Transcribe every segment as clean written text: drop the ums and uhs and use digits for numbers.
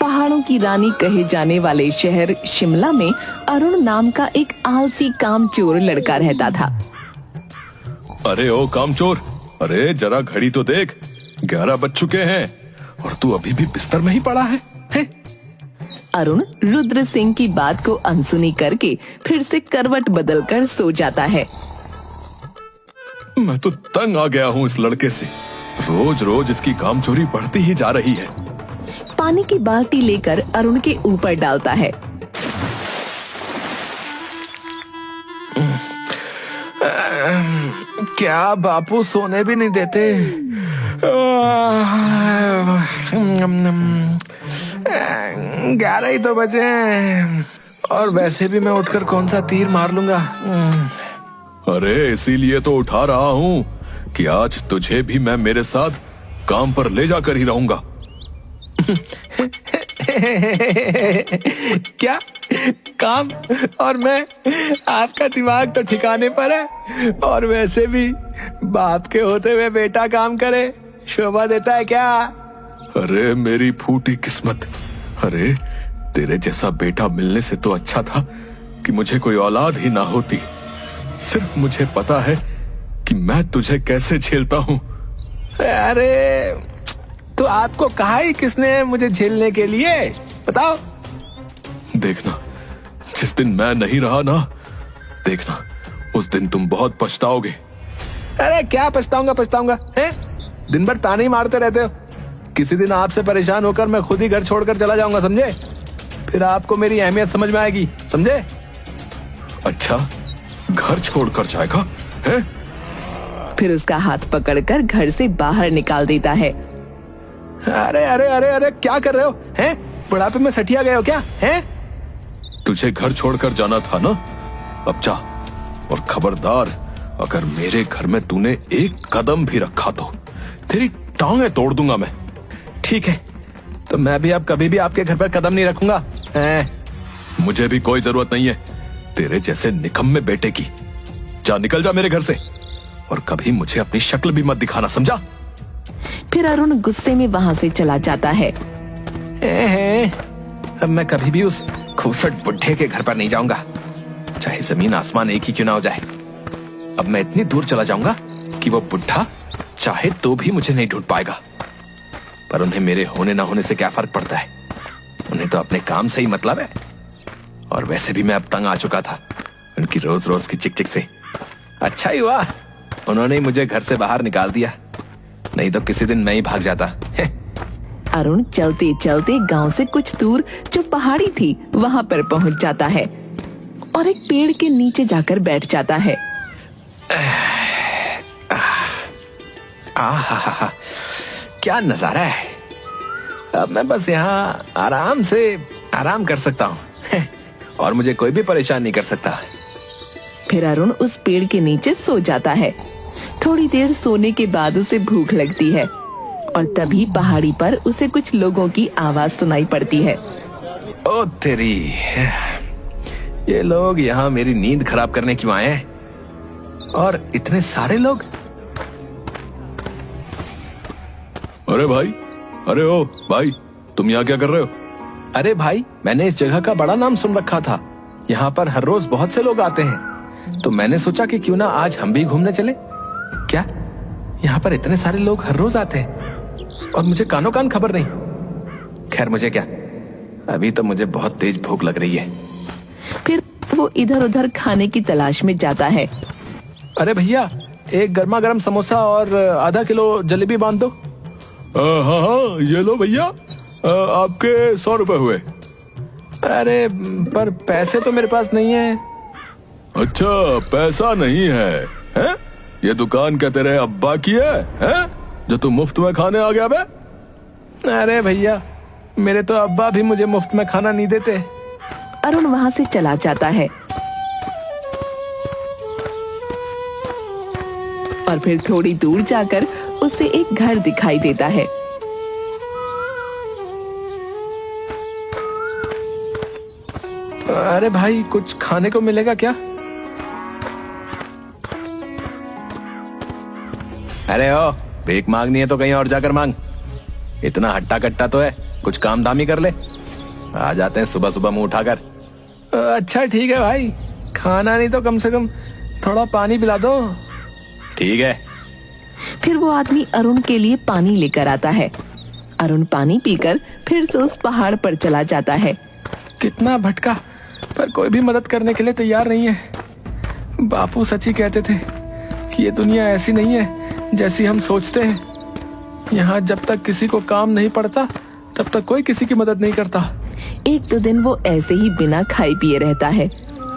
पहाड़ों की रानी कहे जाने वाले शहर शिमला में अरुण नाम का एक आलसी कामचोर लड़का रहता था। अरे ओ कामचोर, अरे जरा घड़ी तो देख, 11 बज चुके हैं और तू अभी भी बिस्तर में ही पड़ा है? अरुण रुद्र सिंह की बात को अनसुनी करके फिर से करवट बदलकर सो जाता है। मैं तो तंग आ गया हूँ इस लड़के से, रोज रोज इसकी कामचोरी बढ़ती ही जा रही है। पानी की बाल्टी लेकर अरुण के ऊपर डालता है। क्या बापू सोने भी नहीं देते? 11 ही तो बजे हैं। और वैसे भी मैं उठकर कौन सा तीर मार लूंगा। अरे इसीलिए तो उठा रहा हूँ कि आज तुझे भी मैं मेरे साथ काम पर ले जाकर ही रहूंगा। क्या काम? और मैं, आपका दिमाग तो ठिकाने पर है। और वैसे भी बाप के होते हुए बेटा काम करे शोभा देता है क्या? अरे मेरी फूटी किस्मत, अरे तेरे जैसा बेटा मिलने से तो अच्छा था कि मुझे कोई औलाद ही ना होती। सिर्फ मुझे पता है कि मैं तुझे कैसे झेलता हूँ। अरे तो आपको कहा ही किसने मुझे झेलने के लिए, बताओ? देखना, जिस दिन मैं नहीं रहा ना, देखना उस दिन तुम बहुत पछताओगे। अरे क्या पछताऊंगा हैं? दिन भर ताने ही मारते रहते हो। किसी दिन आपसे परेशान होकर मैं खुद ही घर छोड़कर चला जाऊंगा, समझे? फिर आपको मेरी अहमियत समझ में आएगी, समझे? अच्छा, घर छोड़कर जाएगा है? फिर उसका हाथ पकड़कर घर से बाहर निकाल देता है। अरे अरे अरे अरे क्या कर रहे हो हैं? बुढ़ापे में सठिया गए हो क्या हैं? तुझे घर छोड़कर जाना था ना, अब जा। और खबरदार, अगर मेरे घर में तूने एक कदम भी रखा तो तेरी टांगें तोड़ दूंगा मैं। ठीक है, तो मैं भी अब कभी भी आपके घर पर कदम नहीं रखूंगा हैं? मुझे भी कोई जरूरत नहीं है तेरे जैसे निकम्मे बेटे की। जा, निकल जा मेरे घर से, और कभी मुझे अपनी शक्ल भी मत दिखाना, समझा? फिर अरुण गुस्से में वहाँ से चला जाता है। अब मैं कभी भी उस खूसट बुढ़े के घर पर नहीं जाऊंगा, चाहे जमीन आसमान एक ही क्यों ना हो जाए। अब मैं इतनी दूर चला जाऊंगा कि वो बुढ़ा चाहे तो भी मुझे नहीं ढूंढ पाएगा। पर उन्हें मेरे होने ना होने से क्या फर्क पड़ता है? उन्हें तो अपने काम से ही मतलब है। और वैसे भी मैं अब तंग आ चुका था उनकी रोज रोज की चिक चिक से। अच्छा ही हुआ उन्होंने मुझे घर से बाहर निकाल दिया, नहीं तो किसी दिन मैं ही भाग जाता। अरुण चलते चलते गांव से कुछ दूर जो पहाड़ी थी वहां पर पहुंच जाता है और एक पेड़ के नीचे जाकर बैठ जाता है। आहा, क्या नजारा है। अब मैं बस यहाँ आराम कर सकता हूँ और मुझे कोई भी परेशान नहीं कर सकता। फिर अरुण उस पेड़ के नीचे सो जाता है। थोड़ी देर सोने के बाद उसे भूख लगती है और तभी पहाड़ी पर उसे कुछ लोगों की आवाज सुनाई पड़ती है। ओ तेरी, ये लोग यहाँ मेरी नींद खराब करने क्यों आए हैं? और इतने सारे लोग। अरे भाई, अरे ओ भाई, तुम यहाँ क्या कर रहे हो? अरे भाई, मैंने इस जगह का बड़ा नाम सुन रखा था। यहाँ पर हर रोज बहुत से लोग आते हैं, तो मैंने सोचा कि क्यों ना आज हम भी घूमने चले। क्या यहाँ पर इतने सारे लोग हर रोज आते हैं और मुझे कानों कान खबर नहीं? खैर मुझे क्या, अभी तो मुझे बहुत तेज भूख लग रही है। फिर वो इधर उधर खाने की तलाश में जाता है। अरे भैया, एक गर्मा गर्म समोसा और आधा किलो जलेबी बांध दो। हाँ, ये लो भैया, आपके 100 रुपए हुए। अरे पर पैसे तो मेरे पास नहीं है। अच्छा, पैसा नहीं है? ये दुकान क्या तेरे अब्बा की है जो तू मुफ्त में खाने आ गया बे? अरे भैया, मेरे तो अब्बा भी मुझे मुफ्त में खाना नहीं देते। अरुण वहाँ से चला जाता है और फिर थोड़ी दूर जाकर उसे एक घर दिखाई देता है। अरे भाई, कुछ खाने को मिलेगा क्या? अरे ओ, भीख मांगनी है तो कहीं और जाकर मांग। इतना हट्टा कट्टा तो है, कुछ काम धाम ही कर ले। आ जाते हैं सुबह सुबह मुंह उठाकर। अच्छा ठीक है भाई, खाना नहीं तो कम से कम थोड़ा पानी पिला दो। ठीक है। फिर वो आदमी अरुण के लिए पानी लेकर आता है। अरुण पानी पीकर फिर से उस पहाड़ पर चला जाता है। कितना भटका, पर कोई भी मदद करने के लिए तैयार नहीं है। बापू सच ही कहते थे कि ये दुनिया ऐसी नहीं है जैसी हम सोचते हैं। यहाँ जब तक किसी को काम नहीं पड़ता तब तक कोई किसी की मदद नहीं करता। एक दो दिन वो ऐसे ही बिना खाए पिए रहता है।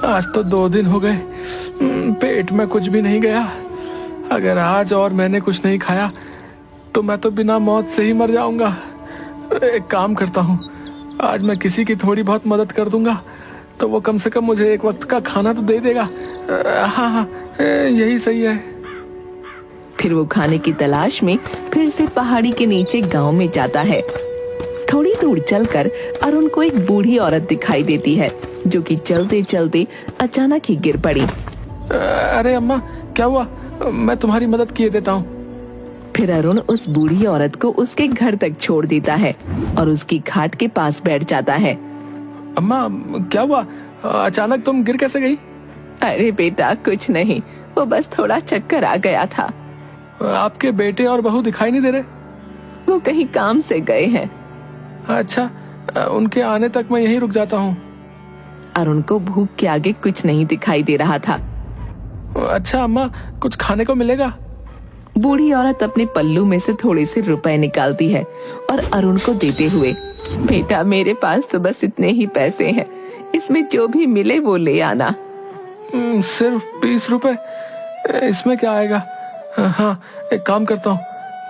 आज तो 2 दिन हो गए, पेट में कुछ भी नहीं गया। अगर आज और मैंने कुछ नहीं खाया तो मैं तो बिना मौत से ही मर जाऊंगा। एक काम करता हूँ, आज मैं किसी की थोड़ी बहुत मदद कर दूंगा तो वो कम से कम मुझे एक वक्त का खाना तो दे देगा। हाँ हाँ, यही सही है। फिर वो खाने की तलाश में फिर से पहाड़ी के नीचे गांव में जाता है। थोड़ी दूर चलकर अरुण को एक बूढ़ी औरत दिखाई देती है जो कि चलते चलते अचानक ही गिर पड़ी। अरे अम्मा, क्या हुआ? मैं तुम्हारी मदद किए देता हूँ। फिर अरुण उस बूढ़ी औरत को उसके घर तक छोड़ देता है और उसकी खाट के पास बैठ जाता है। अम्मा, क्या हुआ? अचानक तुम गिर कैसे गई? अरे बेटा, कुछ नहीं, वो बस थोड़ा चक्कर आ गया था। आपके बेटे और बहू दिखाई नहीं दे रहे? वो कहीं काम से गए हैं। अच्छा, उनके आने तक मैं यहीं रुक जाता हूँ। अरुण को भूख के आगे कुछ नहीं दिखाई दे रहा था। अच्छा अम्मा, कुछ खाने को मिलेगा? बूढ़ी औरत अपने पल्लू में से थोड़े से रुपए निकालती है और अरुण को देते हुए, बेटा मेरे पास तो बस इतने ही पैसे हैं, इसमें जो भी मिले वो ले आना। सिर्फ 20 रुपए? इसमें क्या आएगा? हाँ, एक काम करता हूँ,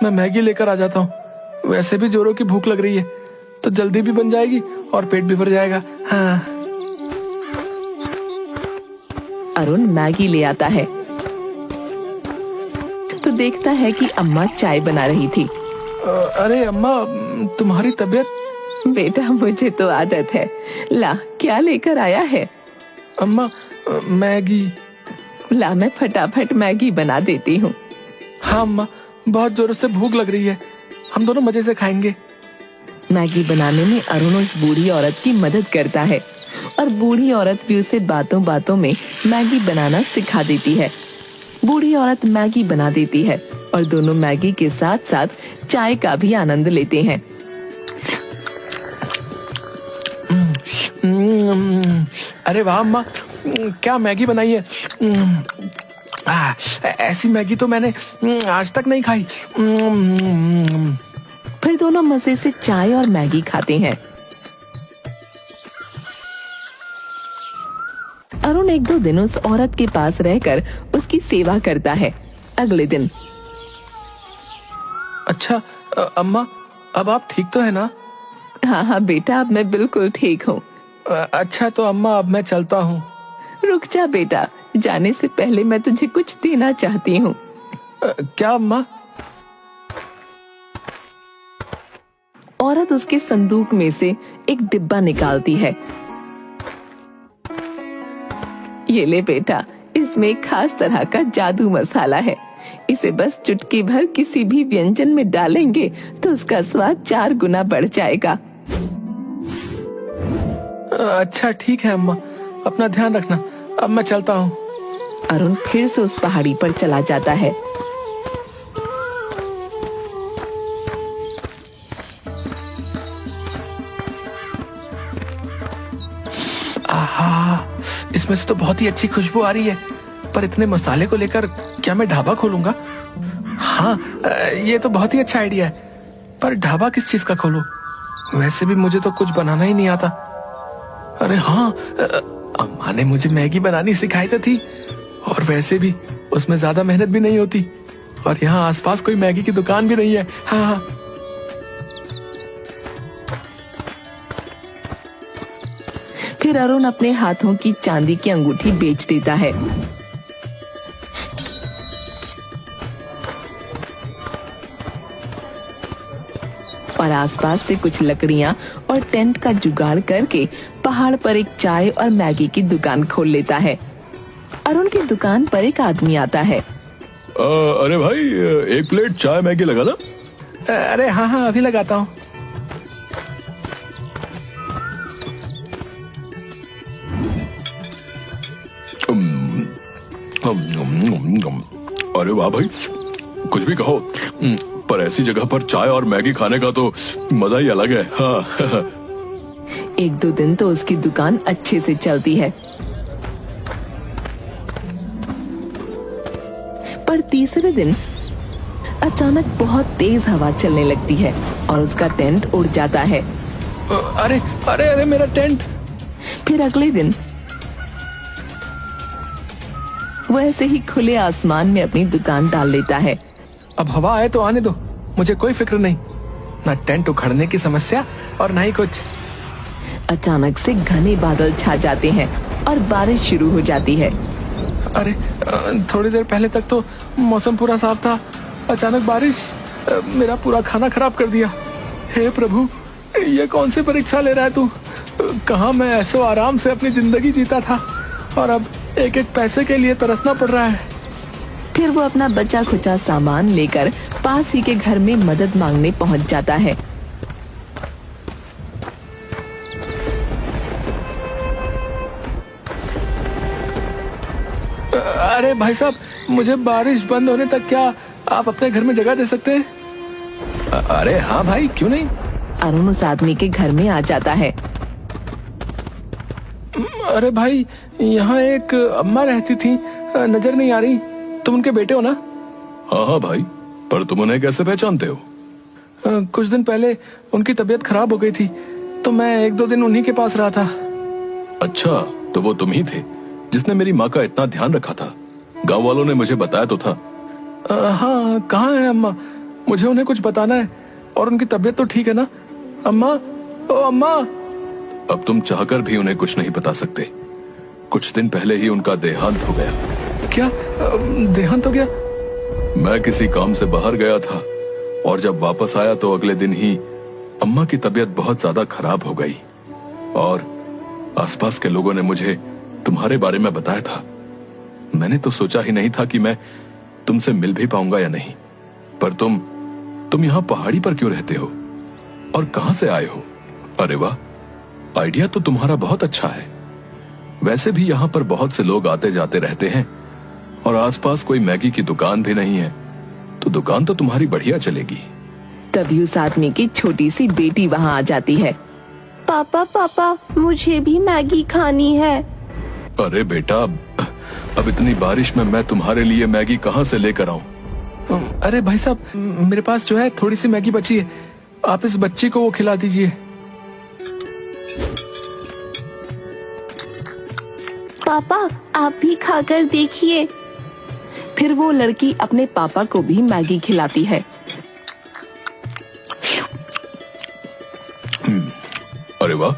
मैं मैगी लेकर आ जाता हूँ। वैसे भी जोरों की भूख लग रही है तो जल्दी भी बन जाएगी और पेट भी भर जाएगा। हाँ। अरुण मैगी ले आता है तो देखता है कि अम्मा चाय बना रही थी। अरे अम्मा, तुम्हारी तबीयत? बेटा मुझे तो आदत है। ला, क्या लेकर आया है? अम्मा, मैगी। ला, मैं फटाफट मैगी बना देती हूँ। हाँ अम्मा, बहुत जोरों से भूख लग रही है, हम दोनों मजे से खाएंगे। मैगी बनाने में अरुण उस बूढ़ी औरत की मदद करता है और बूढ़ी औरत भी उसे बातों बातों में मैगी बनाना सिखा देती है। बूढ़ी औरत मैगी बना देती है और दोनों मैगी के साथ साथ चाय का भी आनंद लेते हैं। अरे वाह अम्मा, क्या मैगी बनाई है। ऐसी मैगी तो मैंने आज तक नहीं खाई। फिर दोनों मजे से चाय और मैगी खाते हैं। अरुण 1-2 दिन उस औरत के पास रहकर उसकी सेवा करता है। अगले दिन, अच्छा अम्मा, अब आप ठीक तो है ना? हाँ हाँ बेटा, अब मैं बिल्कुल ठीक हूँ। अच्छा तो अम्मा, अब मैं चलता हूँ। रुक जा बेटा, जाने से पहले मैं तुझे कुछ देना चाहती हूँ। क्या अम्मा? औरत उसके संदूक में से एक डिब्बा निकालती है। ये ले बेटा, इसमें एक खास तरह का जादू मसाला है। इसे बस चुटकी भर किसी भी व्यंजन में डालेंगे तो उसका स्वाद 4 गुना बढ़ जाएगा। अच्छा ठीक है अम्मा, अपना ध्यान रखना, अब मैं चलता हूँ। अरुण फिर से उस पहाड़ी पर चला जाता है। आहा, इसमें से तो बहुत ही अच्छी खुशबू आ रही है, पर इतने मसाले को लेकर क्या मैं ढाबा खोलूंगा? हाँ, ये तो बहुत ही अच्छा आइडिया है, पर ढाबा किस चीज का खोलूं? वैसे भी मुझे तो कुछ बनाना ही नहीं आता। अरे हाँ, अम्मा ने मुझे मैगी बनानी सिखाई तो थी, और वैसे भी उसमें ज्यादा मेहनत भी नहीं होती, और यहाँ आसपास कोई मैगी की दुकान भी नहीं है। हाँ हाँ। फिर अरुण अपने हाथों की चांदी की अंगूठी बेच देता है। और आसपास से कुछ लकड़ियां और टेंट का जुगाड़ करके पहाड़ पर एक चाय और मैगी की दुकान खोल लेता है। अरुण की दुकान पर एक आदमी आता है। अरे भाई, 1 प्लेट चाय मैगी लगा ना? अरे हाँ हाँ, अभी लगाता हूँ। अरे वाह भाई, कुछ भी कहो, पर ऐसी जगह पर चाय और मैगी खाने का तो मजा ही अलग है। हाँ। एक दो दिन तो उसकी दुकान अच्छे से चलती है, पर तीसरे दिन अचानक बहुत तेज हवा चलने लगती है और उसका टेंट उड़ जाता है। अरे अरे अरे मेरा टेंट। फिर अगले दिन वो ऐसे ही खुले आसमान में अपनी दुकान डाल लेता है। अब हवा आए तो आने दो, मुझे कोई फिक्र नहीं, ना टेंट उखड़ने की समस्या और ना ही कुछ। अचानक से घने बादल छा जाते हैं और बारिश शुरू हो जाती है। अरे थोड़ी देर पहले तक तो मौसम पूरा साफ था, अचानक बारिश मेरा पूरा खाना खराब कर दिया। हे प्रभु, ये कौन सी परीक्षा ले रहा है तू? कहाँ मैं ऐशो आराम से अपनी जिंदगी जीता था और अब एक एक पैसे के लिए तरसना पड़ रहा है। फिर वो अपना बचा खुचा सामान लेकर पास ही के घर में मदद मांगने पहुंच जाता है। अरे भाई साहब, मुझे बारिश बंद होने तक क्या आप अपने घर में जगह दे सकते हैं? अरे हाँ भाई, क्यों नहीं। अरुण उस आदमी के घर में आ जाता है। अरे भाई, यहाँ एक अम्मा रहती थी, नजर नहीं आ रही, तुम उनके बेटे हो ना? हाँ हाँ भाई, पर तुम उन्हें कैसे पहचानते हो? कुछ दिन पहले उनकी तबीयत खराब हो गई थी, तो मैं एक दो दिन उन्हीं के पास रहा था। अच्छा, तो वो तुम ही थे जिसने मेरी माँ का इतना ध्यान रखा था। गांव वालों ने मुझे बताया तो था। हाँ, कहाँ है अम्मा? मुझे उन्हें कुछ बताना है, और उनकी तबीयत तो ठीक है ना? अम्मा, ओ अम्मा। अब तुम चाहकर भी उन्हें कुछ नहीं बता सकते। कुछ दिन पहले ही उनका देहांत हो गया। क्या देहांत हो गया? मैं किसी काम से बाहर गया था और जब वापस आया तो अगले दिन ही अम्मा की तबीयत बहुत ज्यादा खराब हो गई और आसपास के लोगों ने मुझे तुम्हारे बारे में बताया था। मैंने तो सोचा ही नहीं था कि मैं तुमसे मिल भी पाऊंगा या नहीं, पर तुम यहाँ पहाड़ी पर क्यों रहते हो और कहां से आए हो? अरे वाह, आइडिया तो तुम्हारा बहुत अच्छा है। वैसे भी यहाँ पर बहुत से लोग आते जाते रहते हैं और आसपास कोई मैगी की दुकान भी नहीं है, तो दुकान तो तुम्हारी बढ़िया चलेगी। तभी उस आदमी की छोटी सी बेटी वहाँ आ जाती है। पापा पापा, मुझे भी मैगी खानी है। अरे बेटा, अब इतनी बारिश में मैं तुम्हारे लिए मैगी कहाँ से लेकर आऊं? अरे भाई साहब, मेरे पास जो है थोड़ी सी मैगी बची है, आप इस बच्ची को वो खिला दीजिए। पापा, आप भी खाकर देखिए। फिर वो लड़की अपने पापा को भी मैगी खिलाती है। अरे वाह,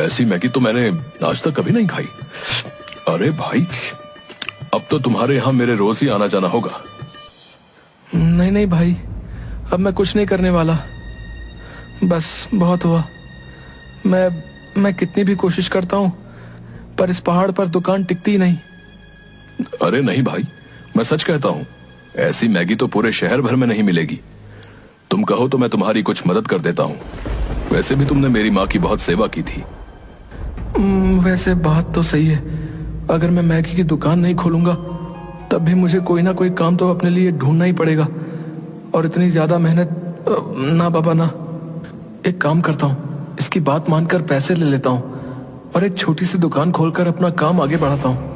ऐसी मैगी तो मैंने आज तक कभी नहीं खाई। अरे भाई, अब तो तुम्हारे यहाँ मेरे रोज ही आना जाना होगा। नहीं नहीं भाई, अब मैं कुछ नहीं करने वाला, बस बहुत हुआ। मैं कितनी भी कोशिश करता हूँ, पर इस पहाड़ पर दुकान टिकती नहीं। अरे नहीं भाई, मैं सच कहता हूँ, ऐसी मैगी तो पूरे शहर भर में नहीं मिलेगी। तुम कहो तो मैं तुम्हारी कुछ मदद कर देता हूँ। वैसे भी तुमने मेरी माँ की बहुत सेवा की थी। वैसे बात तो सही है, अगर मैं मैगी की दुकान नहीं खोलूंगा तब भी मुझे कोई ना कोई काम तो अपने लिए ढूंढना ही पड़ेगा, और इतनी ज्यादा मेहनत ना बाबा ना। एक काम करता हूँ, इसकी बात मानकर पैसे ले लेता हूँ और एक छोटी सी दुकान खोलकर अपना काम आगे बढ़ाता हूँ।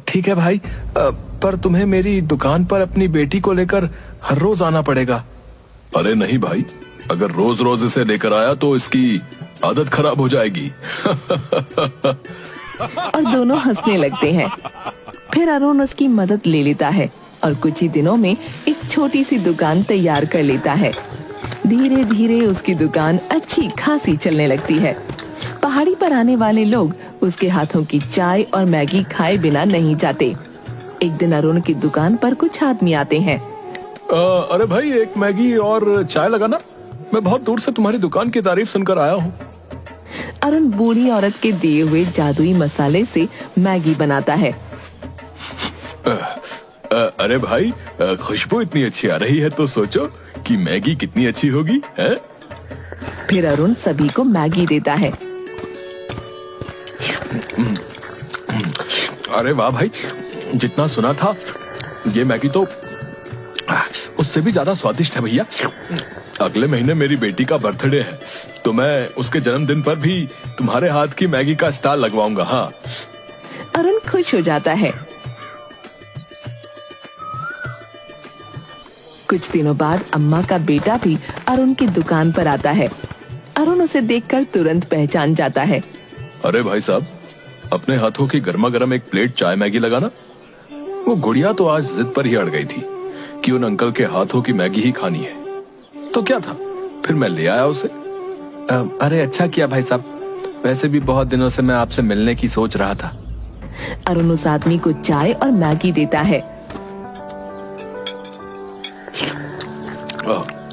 ठीक है भाई, पर तुम्हें मेरी दुकान पर अपनी बेटी को लेकर हर रोज आना पड़ेगा। अरे नहीं भाई, अगर रोज रोज इसे लेकर आया तो इसकी आदत खराब हो जाएगी। और दोनों हंसने लगते हैं। फिर अरुण उसकी मदद ले लेता है और कुछ ही दिनों में एक छोटी सी दुकान तैयार कर लेता है। धीरे धीरे उसकी दुकान अच्छी खासी चलने लगती है। पहाड़ी पर आने वाले लोग उसके हाथों की चाय और मैगी खाए बिना नहीं जाते। एक दिन अरुण की दुकान पर कुछ आदमी आते हैं। अरे भाई, एक मैगी और चाय लगाना। मैं बहुत दूर से तुम्हारी दुकान की तारीफ सुनकर आया हूँ। अरुण बूढ़ी औरत के दिए हुए जादुई मसाले से मैगी बनाता है। अरे भाई, खुशबू इतनी अच्छी आ रही है तो सोचो कि मैगी कितनी अच्छी होगी, है? फिर अरुण सभी को मैगी देता है। अरे वाह भाई, जितना सुना था ये मैगी तो उससे भी ज्यादा स्वादिष्ट है भैया। अगले महीने मेरी बेटी का बर्थडे है, तो मैं उसके जन्मदिन पर भी तुम्हारे हाथ की मैगी का स्टॉल लगवाऊंगा। हाँ। अरुण खुश हो जाता है। कुछ दिनों बाद अम्मा का बेटा भी अरुण की दुकान पर आता है। अरुण उसे देखकर तुरंत पहचान जाता है। अरे भाई साहब, अपने हाथों की गर्मा गर्म एक प्लेट चाय मैगी लगाना। वो गुड़िया तो आज जिद पर ही अड़ गई थी कि उन अंकल के हाथों की मैगी ही खानी है, तो क्या था, फिर मैं ले आया उसे। अरे अच्छा किया भाई साहब, वैसे भी बहुत दिनों से मैं आपसे मिलने की सोच रहा था। अरुण उस आदमी को चाय और मैगी देता है।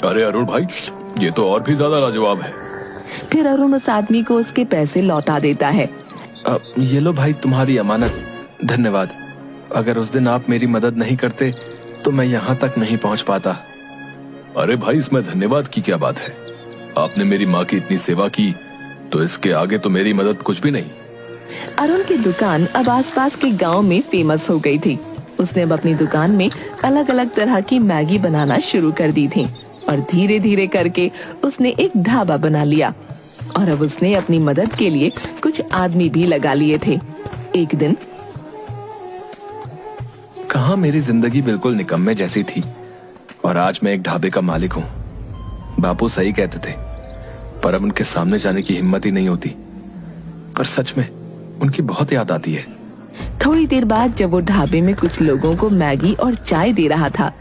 अरे अरुण भाई, ये तो और भी ज्यादा लाजवाब है। फिर अरुण उस आदमी को उसके पैसे लौटा देता है। ये लो भाई तुम्हारी अमानत, धन्यवाद। अगर उस दिन आप मेरी मदद नहीं करते तो मैं यहाँ तक नहीं पहुँच पाता। अरे भाई, इसमें धन्यवाद की क्या बात है? आपने मेरी माँ की इतनी सेवा की, तो इसके आगे तो मेरी मदद कुछ भी नहीं। अरुण की दुकान अब आसपास के गांव में फेमस हो गई थी। उसने अब अपनी दुकान में अलग अलग तरह की मैगी बनाना शुरू कर दी थी और धीरे धीरे करके उसने एक ढाबा बना लिया। और अब उसने अपनी मदद के लिए कुछ आदमी भी लगा लिए थे। एक दिन कहाँ मेरी जिंदगी बिल्कुल निकम्मे जैसी थी और आज मैं एक ढाबे का मालिक हूँ। बापू सही कहते थे, पर अब उनके सामने जाने की हिम्मत ही नहीं होती। पर सच में उनकी बहुत याद आती है। थोड़ी देर बाद जब वो ढाबे में कुछ लोगों को मैगी और चाय दे रहा था,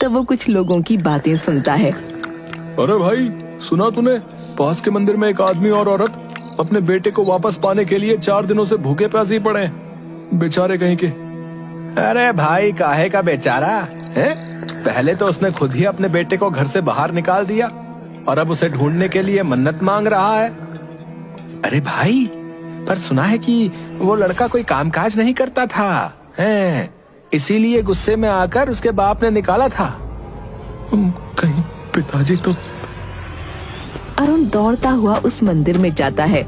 तब वो कुछ लोगों की बातें सुनता है। अरे भाई, सुना तूने? पास के मंदिर में एक आदमी और औरत अपने बेटे को वापस पाने के लिए 4 दिनों से भूखे प्यासे ही पड़े हैं, बेचारे कहीं के। अरे भाई, काहे का बेचारा है? पहले तो उसने खुद ही अपने बेटे को घर से बाहर निकाल दिया और अब उसे ढूंढने के लिए मन्नत मांग रहा है। अरे भाई, पर सुना है कि वो लड़का कोई कामकाज नहीं करता था, हैं? इसीलिए गुस्से में आकर उसके बाप ने निकाला था। कहीं पिताजी तो। अरुण दौड़ता हुआ उस मंदिर में जाता है।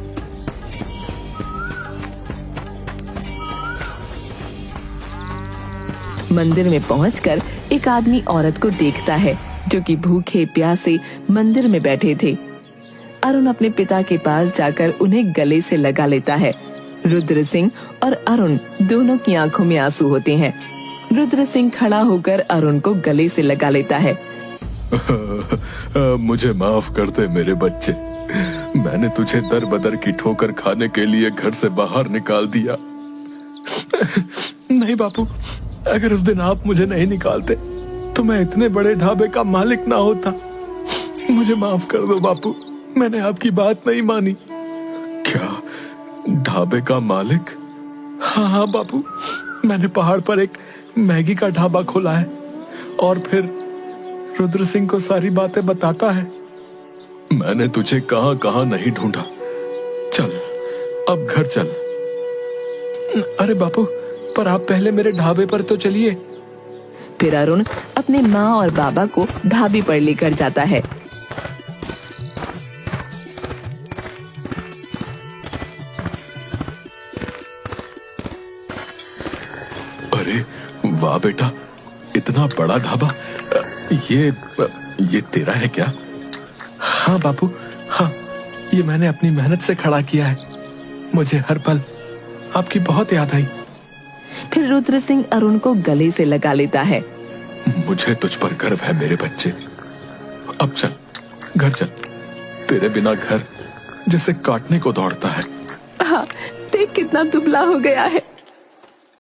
मंदिर में पहुंचकर एक आदमी औरत को देखता है जो कि भूखे प्यासे मंदिर में बैठे थे। अरुण अपने पिता के पास जाकर उन्हें गले से लगा लेता है। रुद्र सिंह और अरुण दोनों की आंखों में आंसू होते हैं। रुद्र सिंह खड़ा होकर अरुण को गले से लगा लेता है। मुझे माफ कर दे मेरे बच्चे, मैंने तुझे दर बदर की ठोकर खाने के लिए घर से बाहर निकाल दिया। नहीं बापू, अगर उस दिन आप मुझे नहीं निकालते तो मैं इतने बड़े ढाबे का मालिक ना होता। मुझे माफ कर दो बापू, मैंने आपकी बात नहीं मानी। क्या ढाबे का मालिक? हाँ बापू, मैंने पहाड़ पर एक मैगी का ढाबा खोला है। और फिर रुद्र सिंह को सारी बातें बताता है। मैंने तुझे कहां कहां नहीं ढूंढा। चल अब घर चल। अरे बापू, पर आप पहले मेरे ढाबे पर तो चलिए। फिर अरुण अपने माँ और बाबा को ढाबे पर लेकर जाता है। अरे वाह बेटा, इतना बड़ा ढाबा, ये तेरा है क्या? हाँ बापू, हाँ, ये मैंने अपनी मेहनत से खड़ा किया है। मुझे हर पल आपकी बहुत याद आई। फिर रुद्र सिंह अरुण को गले से लगा लेता है। मुझे तुझ पर गर्व है मेरे बच्चे। अब चल, घर चल। तेरे बिना घर जैसे काटने को दौड़ता है। हाँ, देख कितना दुबला हो गया है।